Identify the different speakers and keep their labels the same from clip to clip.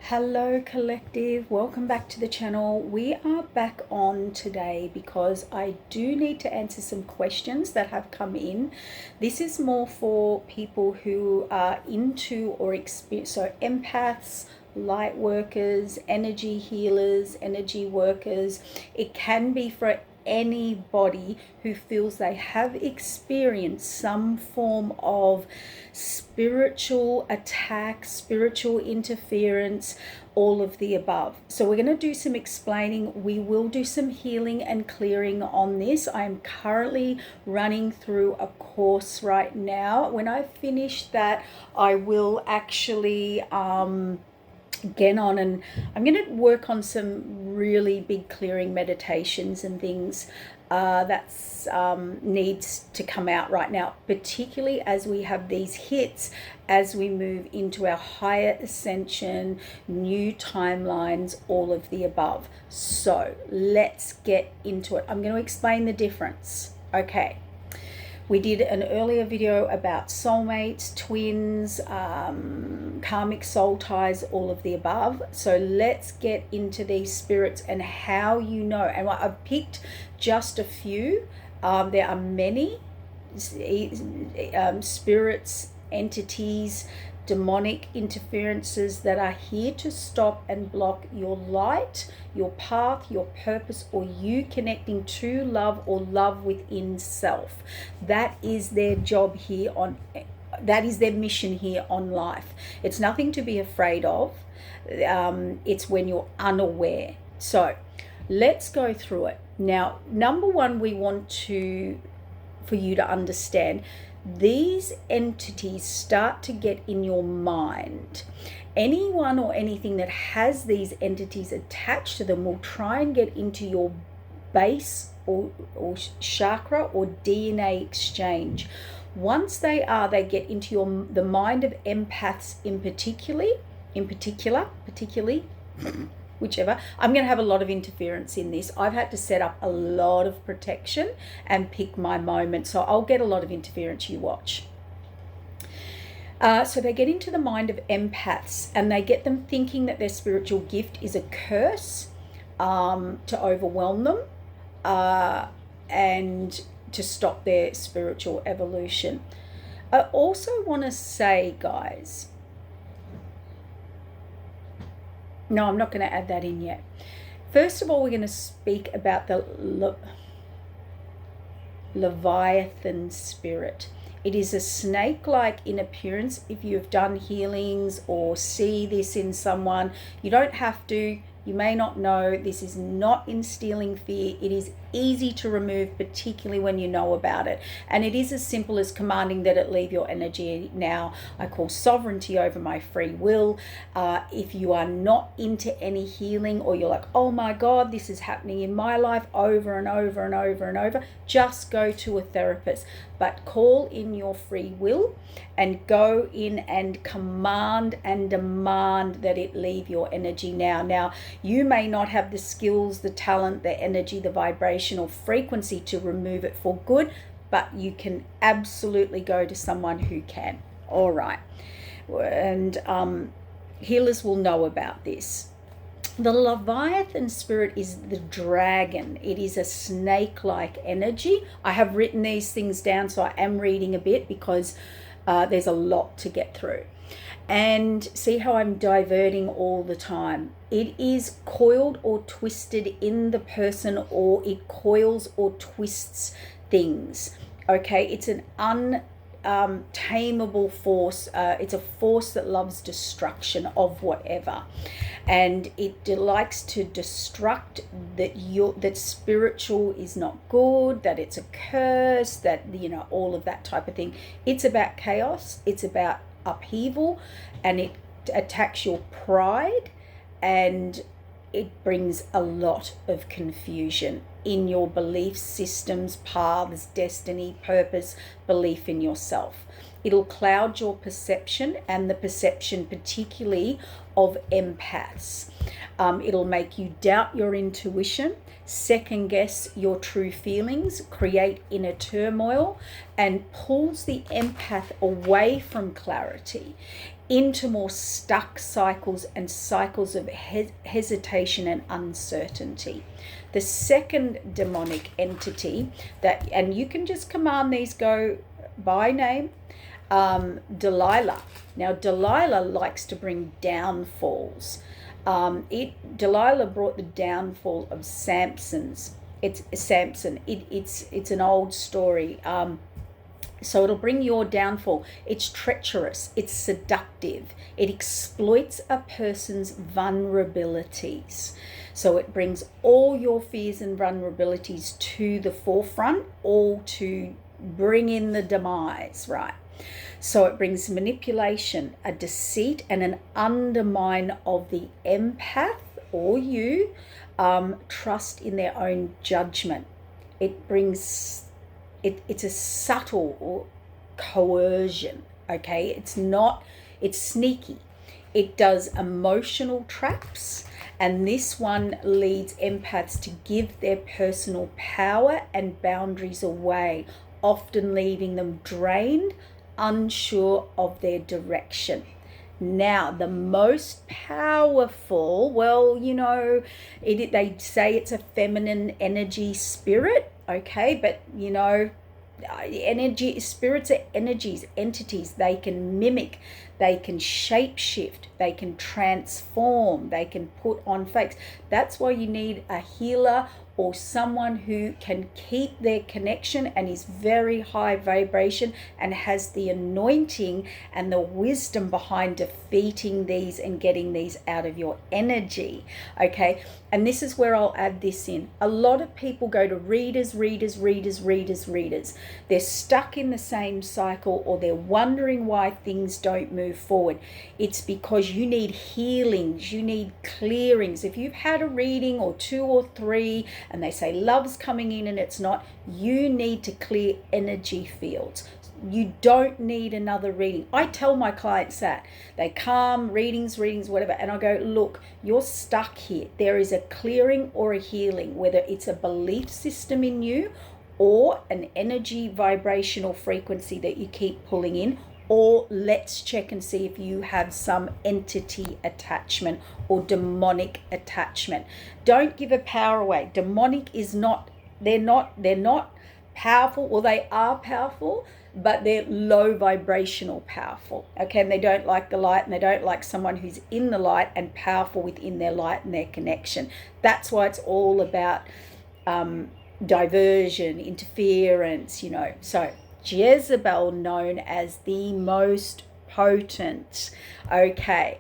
Speaker 1: Hello collective, welcome back to the channel. We are back on today because I do need to answer some questions that have come in. This is more for people who are into or experience, so empaths, light workers, energy healers, energy workers. It can be for anybody who feels they have experienced some form of spiritual attack, spiritual interference, all of the above. So we're going to do some explaining. We will do some healing and clearing on this. I'm currently running through a course right now. When I finish that, I will actually get on and I'm going to work on some really big clearing meditations and things that's needs to come out right now, particularly as we have these hits as we move into our higher ascension, new timelines, all of the above. So let's get into it. I'm going to explain the difference. Okay. We did an earlier video about soulmates, twins, karmic soul ties, all of the above. So let's get into these spirits and how you know. And I've picked just a few. There are many spirits, entities, demonic interferences that are here to stop and block your light, your path, your purpose, or you connecting to love or love within self. That is their job here on, that is their mission here on life. It's nothing to be afraid of. It's when you're unaware. So let's go through it. Now, number one, we want for you to understand, these entities start to get in your mind. Anyone or anything that has these entities attached to them will try and get into your base or chakra or DNA exchange. Once they get into the mind of empaths particularly, whichever. I'm going to have a lot of interference in this. I've had to set up a lot of protection and pick my moment. So I'll get a lot of interference, you watch. So they get into the mind of empaths and they get them thinking that their spiritual gift is a curse to overwhelm them and to stop their spiritual evolution. I also want to say, guys, no, I'm not going to add that in yet. First of all, we're going to speak about the Leviathan spirit. It is a snake-like in appearance. If you've done healings or see this in someone, you don't have to. You may not know. This is not instilling fear. It is easy to remove, particularly when you know about it. And it is as simple as commanding that it leave your energy. Now, I call sovereignty over my free will. If you are not into any healing, or you're like, oh my God, this is happening in my life over and over and over and over, just go to a therapist. But call in your free will and go in and command and demand that it leave your energy now. Now, you may not have the skills, the talent, the energy, the vibration or frequency to remove it for good, but you can absolutely go to someone who can. All right. And healers will know about this. The Leviathan spirit is the dragon. It is a snake-like energy. I have written these things down, so I am reading a bit because there's a lot to get through. And see how I'm diverting all the time. It is coiled or twisted in the person, or it coils or twists things. Okay, it's an untamable force. It's a force that loves destruction of whatever, and it likes to destruct that spiritual is not good, that it's a curse, that all of that type of thing. It's about chaos, it's about upheaval, and it attacks your pride, and it brings a lot of confusion in your belief systems, paths, destiny, purpose, belief in yourself. It'll cloud your perception, and the perception particularly of empaths. It'll make you doubt your intuition, second guess your true feelings, create inner turmoil, and pulls the empath away from clarity. into more stuck cycles and cycles of hesitation and uncertainty. The second demonic entity that, and you can just command these, go by name, Delilah. Now, Delilah likes to bring downfalls. Delilah brought the downfall of Samson. It's an old story. So it'll bring your downfall. It's treacherous. It's seductive. It exploits a person's vulnerabilities. So it brings all your fears and vulnerabilities to the forefront, all to bring in the demise, right? So it brings manipulation, a deceit, and an undermine of the empath or you, trust in their own judgment. It brings, it's a subtle coercion, okay? It's sneaky. It does emotional traps, and this one leads empaths to give their personal power and boundaries away, often leaving them drained, unsure of their direction. Now, the most powerful, well, they say it's a feminine energy spirit, okay, but spirits are energies, entities. They can mimic, they can shape shift, they can transform, they can put on fakes. That's why you need a healer or someone who can keep their connection and is very high vibration and has the anointing and the wisdom behind defeating these and getting these out of your energy, okay? And this is where I'll add this in. A lot of people go to readers. They're stuck in the same cycle, or they're wondering why things don't move forward. It's because you need healings, you need clearings. If you've had a reading or 2 or 3 and they say love's coming in and it's not, you need to clear energy fields. You don't need another reading. I tell my clients that. They come, readings, whatever, and I go, look, you're stuck here. There is a clearing or a healing, whether it's a belief system in you or an energy vibrational frequency that you keep pulling in, or let's check and see if you have some entity attachment or demonic attachment. Don't give a power away. Demonic is not, they're not powerful. Well, they are powerful, but they're low vibrational powerful, okay? And they don't like the light, and they don't like someone who's in the light and powerful within their light and their connection. That's why it's all about diversion, interference, So Jezebel, known as the most potent, okay?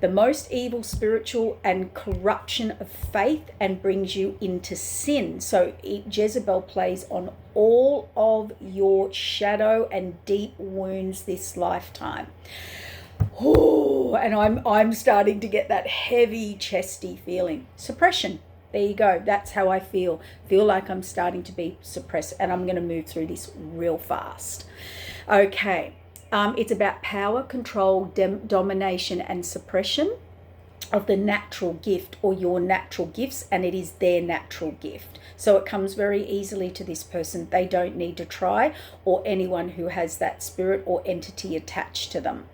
Speaker 1: The most evil, spiritual, and corruption of faith, and brings you into sin. So Jezebel plays on all of your shadow and deep wounds this lifetime. Oh, and I'm starting to get that heavy, chesty feeling. Suppression. There you go. That's how I feel. Feel like I'm starting to be suppressed, and I'm going to move through this real fast. Okay. It's about power, control, domination, and suppression of the natural gift or your natural gifts, and it is their natural gift. So it comes very easily to this person. They don't need to try, or anyone who has that spirit or entity attached to them.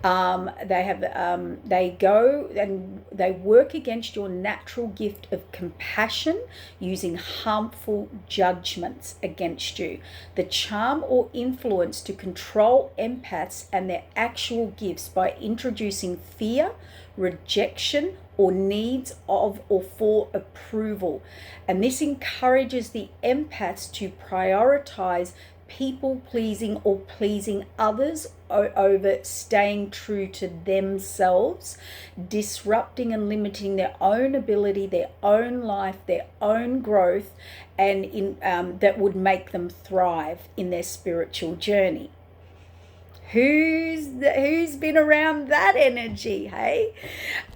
Speaker 1: They go and they work against your natural gift of compassion using harmful judgments against you. The charm or influence to control empaths and their actual gifts by introducing fear, rejection, or needs of or for approval. And this encourages the empaths to prioritize people pleasing or pleasing others over staying true to themselves, disrupting and limiting their own ability, their own life, their own growth, and that would make them thrive in their spiritual journey. Who's been around that energy, hey?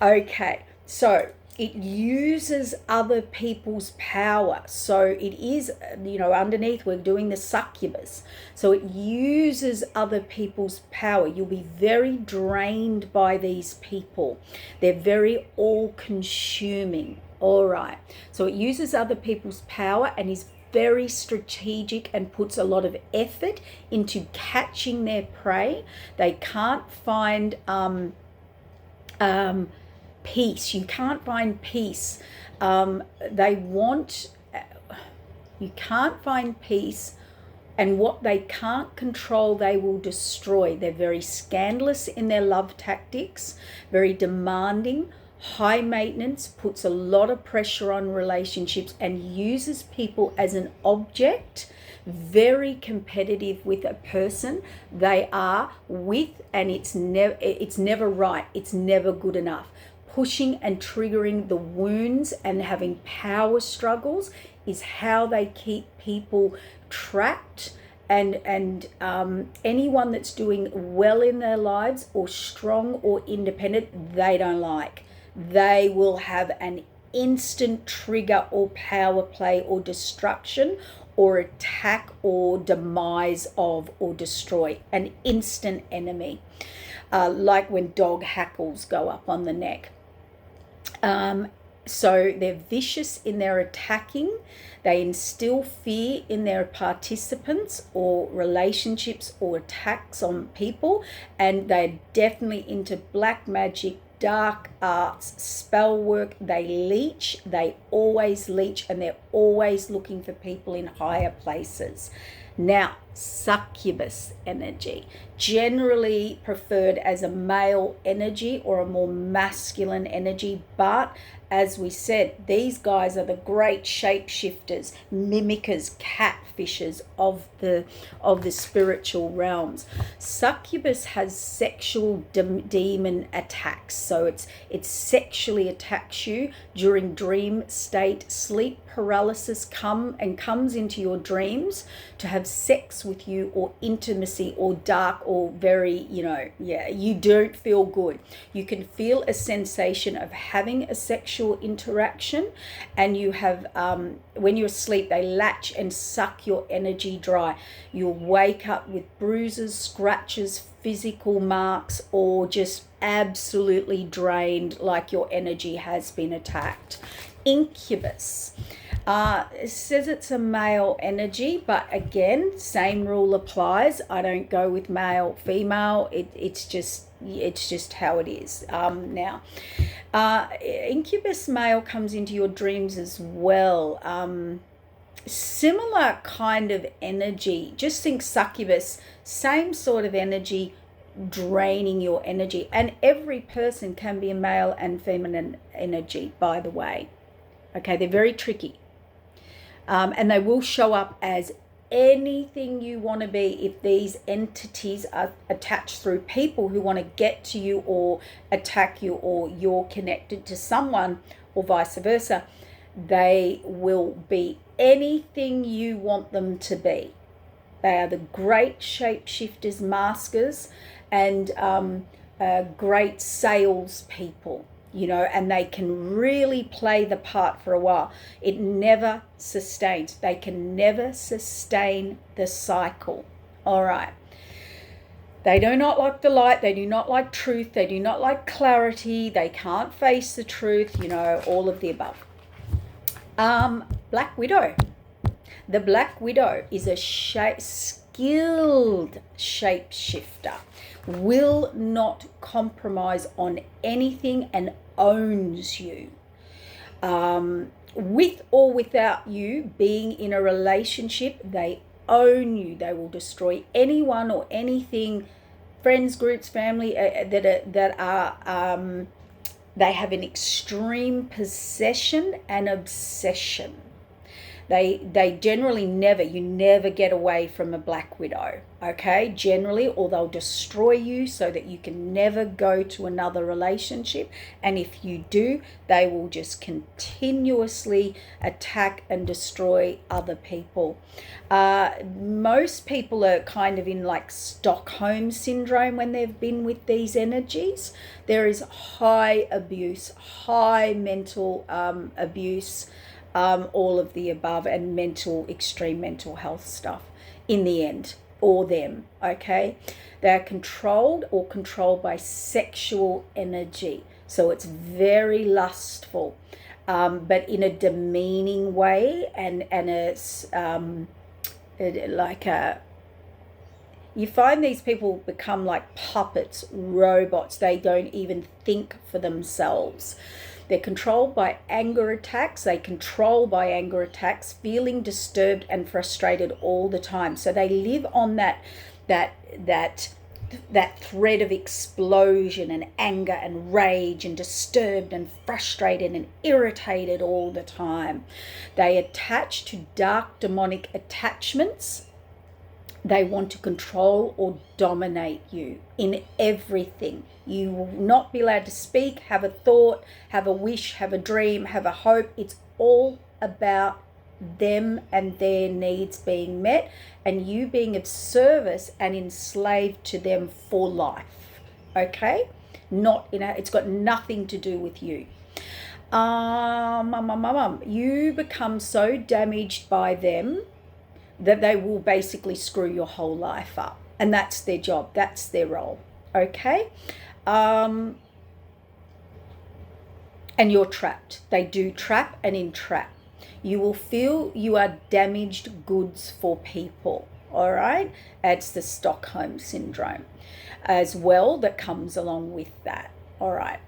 Speaker 1: Okay, so it uses other people's power. So it is, underneath we're doing the succubus. So it uses other people's power. You'll be very drained by these people. They're very all-consuming. All right. So it uses other people's power and is very strategic and puts a lot of effort into catching their prey. They can't find peace. You can't find peace. You can't find peace, and what they can't control, they will destroy. They're very scandalous in their love tactics, very demanding, high maintenance, puts a lot of pressure on relationships, and uses people as an object, very competitive with a person they are with, and it's never right, it's never good enough. Pushing and triggering the wounds and having power struggles is how they keep people trapped, and anyone that's doing well in their lives or strong or independent, they don't like. They will have an instant trigger or power play or destruction or attack or demise of or destroy, an instant enemy, like when dog hackles go up on the neck. So they're vicious in their attacking. They instill fear in their participants or relationships or attacks on people. And they're definitely into black magic, dark arts, spell work. They leech. They always leech, and they're always looking for people in higher places. Now, succubus energy, generally preferred as a male energy or a more masculine energy, but as we said, these guys are the great shapeshifters, mimickers, catfishers of the spiritual realms. Succubus has sexual demon attacks, so it sexually attacks you during dream state. Sleep paralysis comes into your dreams to have sex with you, or intimacy, or dark, or very, you don't feel good. You can feel a sensation of having a sexual interaction, and you have when you're asleep, they latch and suck your energy dry. You'll wake up with bruises, scratches, physical marks, or just absolutely drained, like your energy has been attacked. Incubus. It says it's a male energy, but again, same rule applies. I don't go with male, female. It's just how it is. Now, incubus male comes into your dreams as well. Similar kind of energy. Just think succubus, same sort of energy, draining your energy. And every person can be a male and feminine energy, by the way. Okay, they're very tricky. And they will show up as anything you want to be if these entities are attached through people who want to get to you or attack you, or you're connected to someone, or vice versa. They will be anything you want them to be. They are the great shapeshifters, maskers, and great sales people. And they can really play the part for a while. It never sustains. They can never sustain the cycle. All right. They do not like the light. They do not like truth. They do not like clarity. They can't face the truth. All of the above. Black Widow. The Black Widow is a skilled shapeshifter, will not compromise on anything, and owns you. With or without you being in a relationship, they own you. They will destroy anyone or anything, friends, groups, family, that are they have an extreme possession and obsession. They generally you never get away from a Black Widow, okay? Generally, or they'll destroy you so that you can never go to another relationship. And if you do, they will just continuously attack and destroy other people. Most people are kind of in like Stockholm syndrome when they've been with these energies. There is high abuse, high mental abuse, all of the above, and extreme mental health stuff in the end, or them, okay? They're controlled by sexual energy. So it's very lustful. but in a demeaning way, and you find these people become like puppets, robots. They don't even think for themselves. They're controlled by anger attacks. They control by anger attacks, feeling disturbed and frustrated all the time. So they live on that thread of explosion and anger and rage and disturbed and frustrated and irritated all the time. They attach to dark demonic attachments. They want to control or dominate you in everything. You will not be allowed to speak, have a thought, have a wish, have a dream, have a hope. It's all about them and their needs being met, and you being of service and enslaved to them for life. Okay? It's got nothing to do with you. You become so damaged by them that they will basically screw your whole life up. And that's their job. That's their role. Okay? And you're trapped. They do trap and entrap. You will feel you are damaged goods for people. All right? It's the Stockholm Syndrome as well that comes along with that. All right?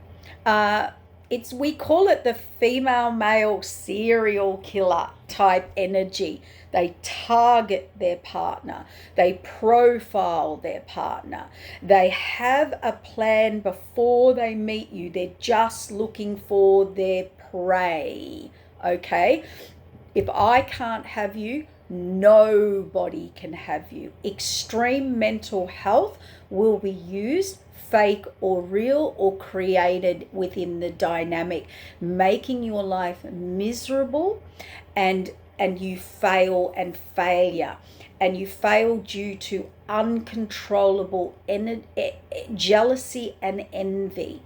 Speaker 1: We call it the female male serial killer type energy. They target their partner. They profile their partner. They have a plan before they meet you. They're just looking for their prey. Okay? If I can't have you, nobody can have you. Extreme mental health will be used, fake or real, or created within the dynamic, making your life miserable, and you fail and failure. And you fail due to uncontrollable jealousy and envy.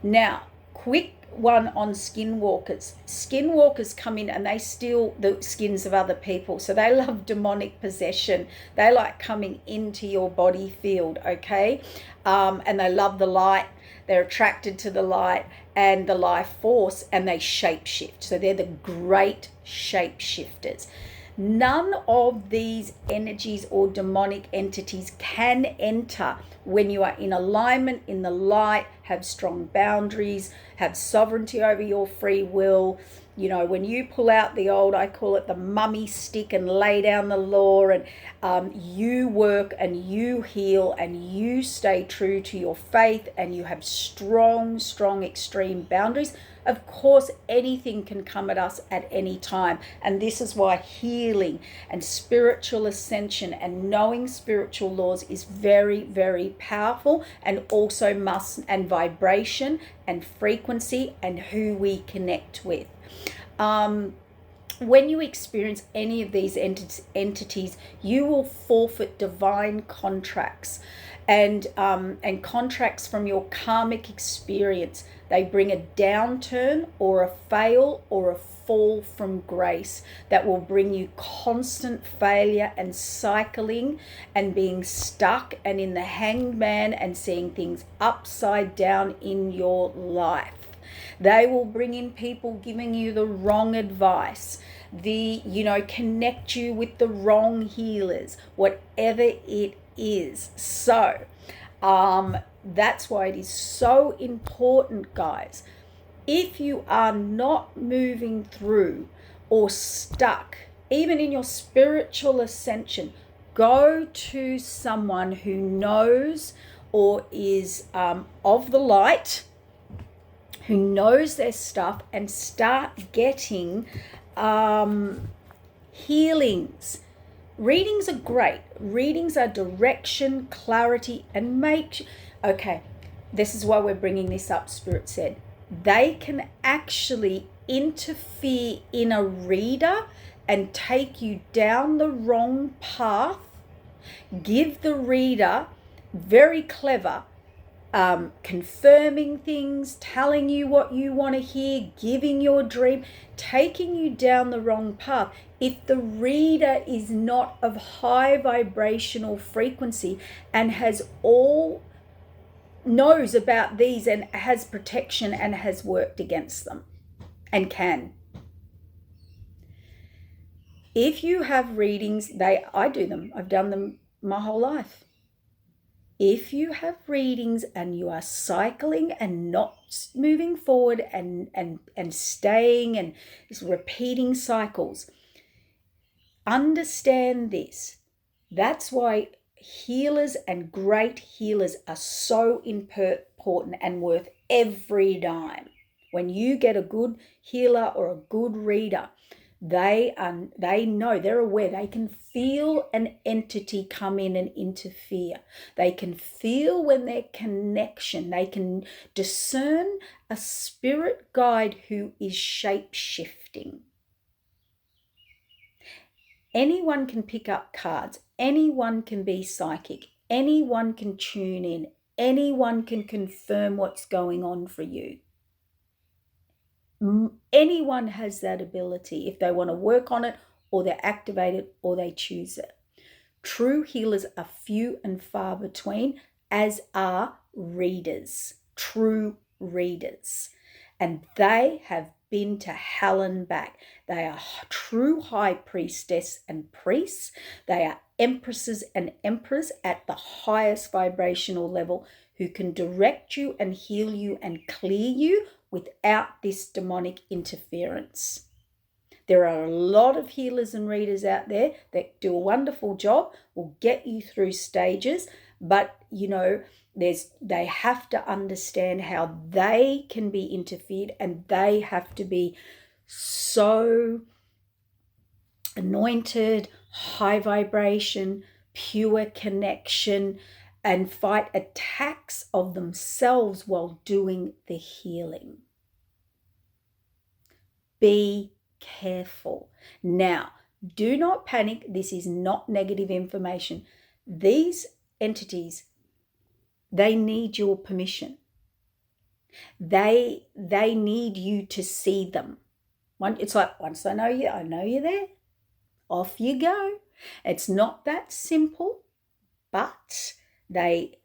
Speaker 1: Now, quick one on skinwalkers. Skinwalkers come in and they steal the skins of other people. So they love demonic possession. They like coming into your body field, okay? And they love the light. They're attracted to the light and the life force, and they shapeshift. So they're the great shapeshifters. None of these energies or demonic entities can enter when you are in alignment, in the light, have strong boundaries, have sovereignty over your free will. You know, when you pull out the old, I call it the mummy stick, and lay down the law, and you work and you heal and you stay true to your faith, and you have strong, extreme boundaries. Of course, anything can come at us at any time. And this is why healing and spiritual ascension and knowing spiritual laws is very, very powerful, and also and vibration and frequency and who we connect with. When you experience any of these entities, you will forfeit divine contracts and contracts from your karmic experience. They bring a downturn or a fail or a fall from grace that will bring you constant failure and cycling and being stuck and in the hanged man and seeing things upside down in your life. They will bring in people giving you the wrong advice, connect you with the wrong healers, whatever it is. So, that's why it is so important, guys. If you are not moving through or stuck, even in your spiritual ascension, go to someone who knows or is of the light, who knows their stuff, and start getting healings. Readings are great. Readings are direction, clarity, and okay, this is why we're bringing this up, Spirit said. They can actually interfere in a reader and take you down the wrong path, give the reader, very clever, confirming things, telling you what you want to hear, giving your dream, taking you down the wrong path. If the reader is not of high vibrational frequency and knows about these and has protection and has worked against them. and can. If you have readings, I do them. I've done them my whole life. If you have readings and you are cycling and not moving forward and staying and repeating cycles, understand this. That's why healers and great healers are so important and worth every dime. When you get a good healer or a good reader, they know, they're aware, they can feel an entity come in and interfere. They can feel when their connection, they can discern a spirit guide who is shape-shifting. Anyone can pick up cards. Anyone can be psychic. Anyone can tune in. Anyone can confirm what's going on for you. Anyone has that ability if they want to work on it, or they activate it, or they choose it. True healers are few and far between, as are readers, true readers. And they have been to hell and back. They are true high priestess and priests. They are empresses and emperors at the highest vibrational level, who can direct you and heal you and clear you without this demonic interference. There are a lot of healers and readers out there that do a wonderful job, will get you through stages, but they have to understand how they can be interfered, and they have to be so anointed, high vibration, pure connection, and fight attacks of themselves while doing the healing. Be careful. Now, do not panic. This is not negative information. These entities, they need your permission. They need you to see them. It's like, once I know you're there, off you go. It's not that simple, but they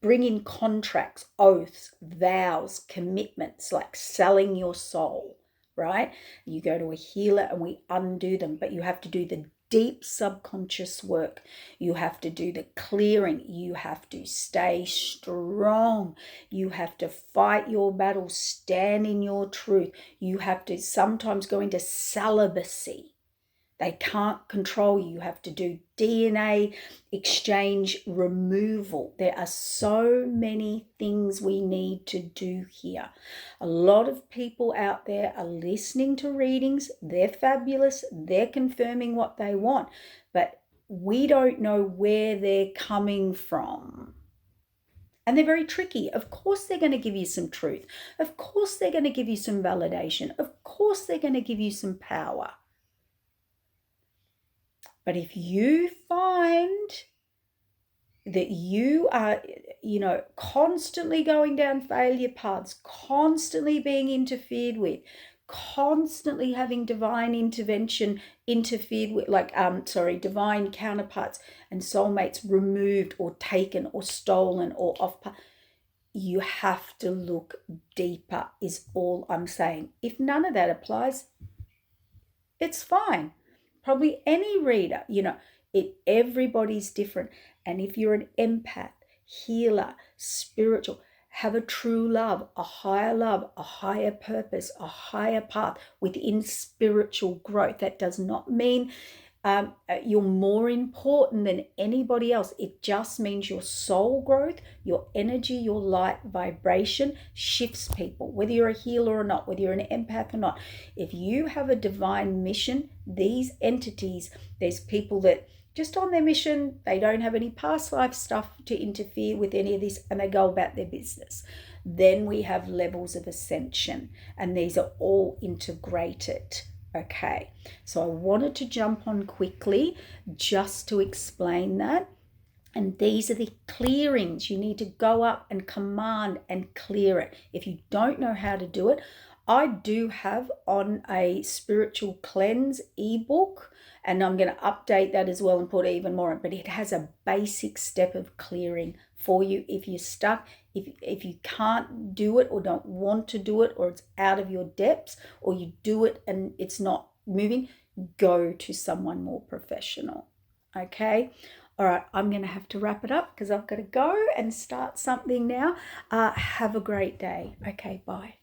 Speaker 1: bring in contracts, oaths, vows, commitments, like selling your soul, right? You go to a healer and we undo them, but you have to do the deep subconscious work. You have to do the clearing. You have to stay strong. You have to fight your battles, stand in your truth. You have to sometimes go into celibacy. They can't control you. You have to do DNA exchange removal. There are so many things we need to do here. A lot of people out there are listening to readings. They're fabulous. They're confirming what they want. But we don't know where they're coming from. And they're very tricky. Of course they're going to give you some truth. Of course they're going to give you some validation. Of course they're going to give you some power. But if you find that you are, constantly going down failure paths, constantly being interfered with, constantly having divine intervention interfered with, divine counterparts and soulmates removed or taken or stolen or off path, you have to look deeper, is all I'm saying. If none of that applies, it's fine. Probably any reader, everybody's different. And if you're an empath, healer, spiritual, have a true love, a higher purpose, a higher path within spiritual growth. That does not mean you're more important than anybody else. It just means your soul growth, your energy, your light vibration shifts people, whether you're a healer or not, whether you're an empath or not. If you have a divine mission, these entities, there's people that just on their mission, they don't have any past life stuff to interfere with any of this, and they go about their business. Then we have levels of ascension, and these are all integrated. Okay, so I wanted to jump on quickly just to explain that. And these are the clearings. You need to go up and command and clear it. If you don't know how to do it, I do have on a spiritual cleanse ebook, and I'm going to update that as well and put even more in, but it has a basic step of clearing for you. If you're stuck, if you can't do it or don't want to do it, or it's out of your depths, or you do it and it's not moving, go to someone more professional. Okay. All right, I'm going to have to wrap it up because I've got to go and start something now. Have a great day. Okay, bye.